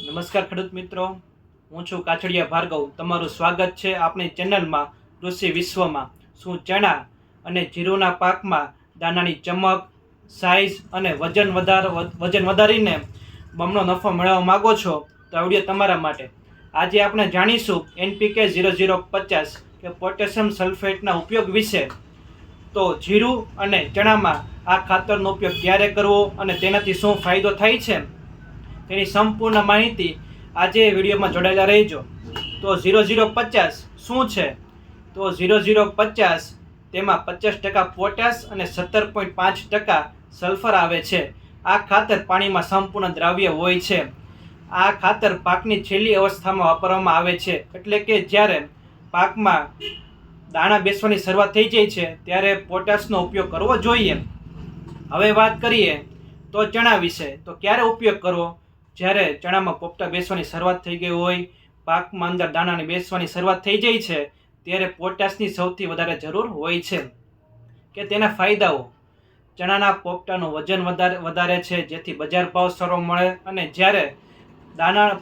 નમસ્કાર ખેડૂત મિત્રો, હું છું કાછડિયા ભાર્ગવ. તમારું સ્વાગત છે આપણી ચેનલમાં કૃષિ વિશ્વમાં. શું ચણા અને જીરુના પાકમાં દાણાની ચમક, સાઇઝ અને વજન વધારીને બમણો નફો મેળવવા માગો છો? તો આ વિડીયો તમારા માટે. આજે આપણે જાણીશું NPK 0050 કે પોટેશિયમ સલ્ફેટના ઉપયોગ વિશે. તો જીરું અને ચણામાં આ ખાતરનો ઉપયોગ ક્યારે કરવો અને તેનાથી શું ફાયદો થાય છે તેની સંપૂર્ણ માહિતી આજે વિડીયોમાં જોડાયેલા રહેજો. તો 0050 શું છે? તો 0050 તેમાં 50% પોટેશ અને 17.5% સલ્ફર આવે છે. આ ખાતર પાણીમાં સંપૂર્ણ દ્રાવ્ય હોય છે. આ ખાતર પાકની છેલ્લી અવસ્થામાં વાપરવામાં આવે છે, એટલે કે જ્યારે પાકમાં દાણા બેસવાની શરૂઆત થઈ જાય છે ત્યારે પોટાશનો ઉપયોગ કરવો જોઈએ. હવે વાત કરીએ તો ચણા વિશે. તો ક્યારે ઉપયોગ કરવો? જ્યારે ચણામાં પોપટા બેસવાની શરૂઆત થઈ ગઈ હોય, પાકમાં અંદર દાણાની બેસવાની શરૂઆત થઈ જાય છે, ત્યારે પોટાશની સૌથી વધારે જરૂર હોય છે. કે તેના ફાયદાઓ: ચણાના પોપટાનું વજન વધારે છે, જેથી બજાર ભાવ સારો મળે. અને જ્યારે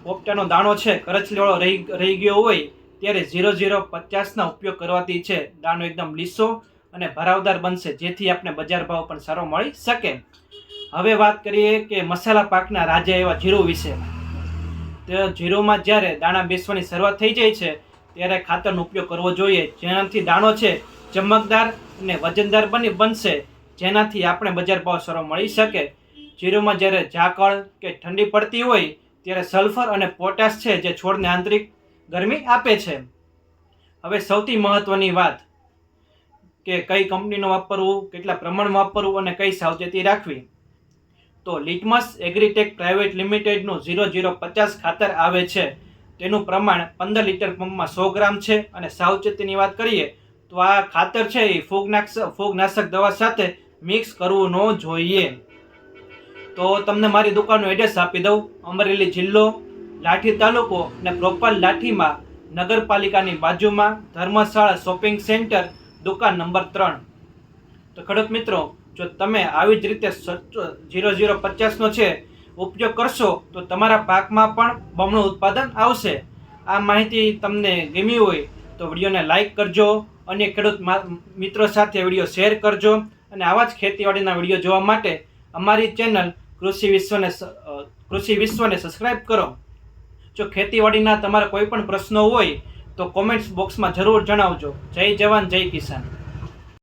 પોપટાનો દાણો છે કરચલીવાળો રહી ગયો હોય ત્યારે 0050ના ઉપયોગ કરવાથી છે દાણો એકદમ લીસો અને ભરાવદાર બનશે, જેથી આપણે બજાર ભાવ પણ સારો મળી શકે. હવે વાત કરીએ કે મસાલા પાકના રાજા એવા જીરું વિશે. તો જીરુંમાં જ્યારે દાણા બેસવાની શરૂઆત થઈ જાય છે ત્યારે ખાતરનો ઉપયોગ કરવો જોઈએ, જેનાથી દાણો છે ચમકદાર અને વજનદાર બનશે, જેનાથી આપણે બજાર ભાવ સારો મળી શકે. જીરુંમાં જ્યારે ઝાકળ કે ઠંડી પડતી હોય ત્યારે સલ્ફર અને પોટાશ છે જે છોડને આંતરિક ગરમી આપે છે. હવે સૌથી મહત્વની વાત કે કઈ કંપનીનું વાપરવું, કેટલા પ્રમાણમાં વાપરવું અને કઈ સાવચેતી રાખવી. તો લિટમસ એગ્રીટેક પ્રાઇવેટ લિમિટેડનું 0050 ખાતર આવે છે. તેનું પ્રમાણ 15 લીટર પંપમાં 100 ગ્રામ છે. અને સાવચેતીની વાત કરીએ તો આ ખાતર છે એ ફૂગનાશક દવા સાથે મિક્સ કરવું ન જોઈએ. તો તમને મારી દુકાનનું એડ્રેસ આપી દઉં. અમરેલી જિલ્લો, લાઠી તાલુકો અને પ્રોપર લાઠીમાં નગરપાલિકાની બાજુમાં ધર્મશાળા શોપિંગ સેન્ટર, દુકાન નંબર 3. તો ખેડૂત મિત્રો, જો તમે આવી જ રીતે 0050નો છે ઉપયોગ કરશો તો તમારા પાકમાં પણ બમણું ઉત્પાદન આવશે. આ માહિતી તમને ગમી હોય તો વિડીયોને લાઈક કરજો, અન્ય ખેડૂત મિત્રો સાથે વિડીયો શેર કરજો. અને આવા જ ખેતીવાડીના વિડીયો જોવા માટે અમારી ચેનલ કૃષિ વિશ્વને સબસ્ક્રાઈબ કરો. જો ખેતીવાડીના તમારા કોઈ પણ પ્રશ્નો હોય તો કોમેન્ટ્સ બોક્સમાં જરૂર જણાવજો. જય જવાન, જય કિસાન.